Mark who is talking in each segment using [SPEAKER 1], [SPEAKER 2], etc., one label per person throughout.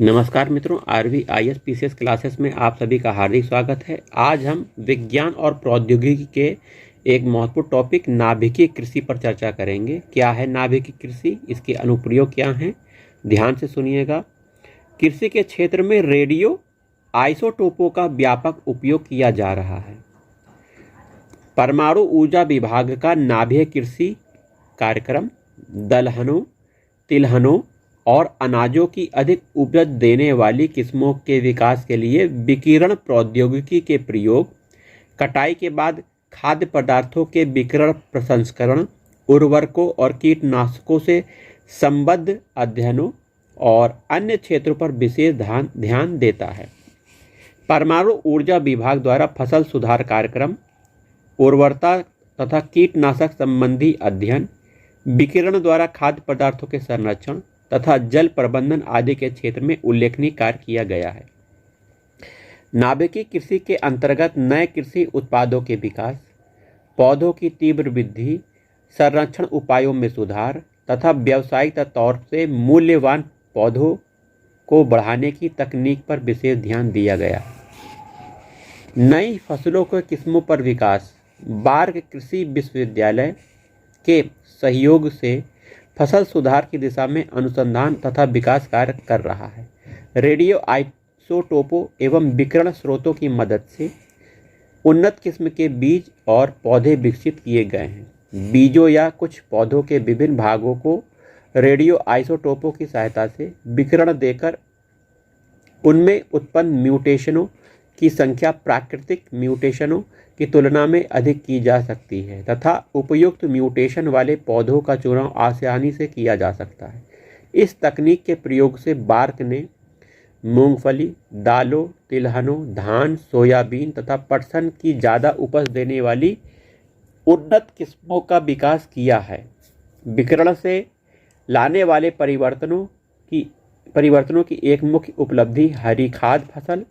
[SPEAKER 1] नमस्कार मित्रों, RVIS PCS classes में आप सभी का हार्दिक स्वागत है। आज हम विज्ञान और प्रौद्योगिकी के एक महत्वपूर्ण टॉपिक नाभिकीय कृषि पर चर्चा करेंगे। क्या है नाभिकीय कृषि, इसके अनुप्रयोग क्या हैं, ध्यान से सुनिएगा। कृषि के क्षेत्र में रेडियो आइसोटोपों का व्यापक उपयोग किया जा रहा है। परमाणु ऊर्जा विभाग का नाभिकीय कृषि कार्यक्रम दलहनों, तिलहनों और अनाजों की अधिक उपज देने वाली किस्मों के विकास के लिए विकिरण प्रौद्योगिकी के प्रयोग, कटाई के बाद खाद्य पदार्थों के विकिरण प्रसंस्करण, उर्वरकों और कीटनाशकों से संबद्ध अध्ययनों और अन्य क्षेत्रों पर विशेष ध्यान देता है। परमाणु ऊर्जा विभाग द्वारा फसल सुधार कार्यक्रम, उर्वरता तथा कीटनाशक संबंधी अध्ययन, विकिरण द्वारा खाद्य पदार्थों के संरक्षण तथा जल प्रबंधन आदि के क्षेत्र में उल्लेखनीय कार्य किया गया है। नाभिकीय कृषि के अंतर्गत नए कृषि उत्पादों के विकास, पौधों की तीव्र वृद्धि, संरक्षण उपायों में सुधार तथा व्यावसायिक तौर से मूल्यवान पौधों को बढ़ाने की तकनीक पर विशेष ध्यान दिया गया। नई फसलों के किस्मों पर विकास बार्ग कृषि विश्वविद्यालय के सहयोग से फसल सुधार की दिशा में अनुसंधान तथा विकास कार्य कर रहा है। रेडियो आइसोटोपों एवं विकिरण स्रोतों की मदद से उन्नत किस्म के बीज और पौधे विकसित किए गए हैं। बीजों या कुछ पौधों के विभिन्न भागों को रेडियो आइसोटोपों की सहायता से विकिरण देकर उनमें उत्पन्न म्यूटेशनों की संख्या प्राकृतिक म्यूटेशनों की तुलना में अधिक की जा सकती है तथा उपयुक्त म्यूटेशन वाले पौधों का चुनाव आसानी से किया जा सकता है। इस तकनीक के प्रयोग से बार्क ने मूंगफली, दालों, तिलहनों, धान, सोयाबीन तथा पटसन की ज़्यादा उपज देने वाली उन्नत किस्मों का विकास किया है। विकिरण से लाने वाले परिवर्तनों की एक मुख्य उपलब्धि हरी खाद फसल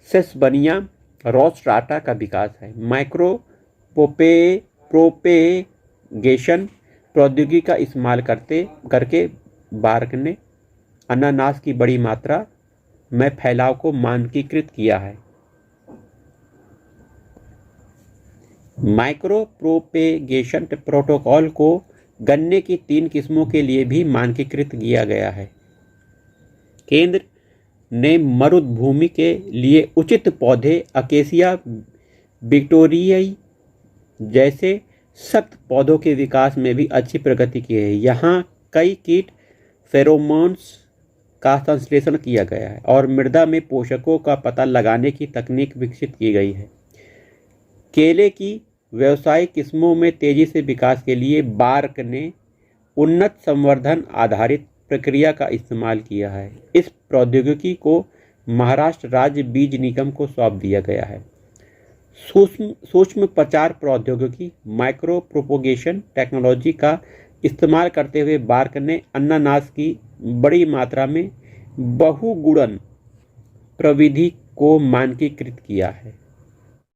[SPEAKER 1] सेसबनिया रोस्ट्राटा का विकास है। माइक्रो प्रोपेगेशन प्रौद्योगिकी का इस्तेमाल करके बार्क ने अनानास की बड़ी मात्रा में फैलाव को मानकीकृत किया है। माइक्रो प्रोपेगेशन प्रोटोकॉल को गन्ने की 3 किस्मों के लिए भी मानकीकृत किया गया है। केंद्र ने मरुभूमि के लिए उचित पौधे अकेसिया विक्टोरियाई जैसे सख्त पौधों के विकास में भी अच्छी प्रगति की है। यहाँ कई कीट फेरोमोन्स का संश्लेषण किया गया है और मृदा में पोषकों का पता लगाने की तकनीक विकसित की गई है। केले की व्यावसायिक किस्मों में तेजी से विकास के लिए बार्क ने उन्नत संवर्धन आधारित प्रक्रिया का इस्तेमाल किया है। इस प्रौद्योगिकी को महाराष्ट्र राज्य बीज निगम को सौंप दिया गया है। सूक्ष्म प्रचार प्रौद्योगिकी माइक्रो प्रोपोगेशन टेक्नोलॉजी का इस्तेमाल करते हुए बार्क ने अनानास की बड़ी मात्रा में बहुगुणन प्रविधि को मानकीकृत किया है।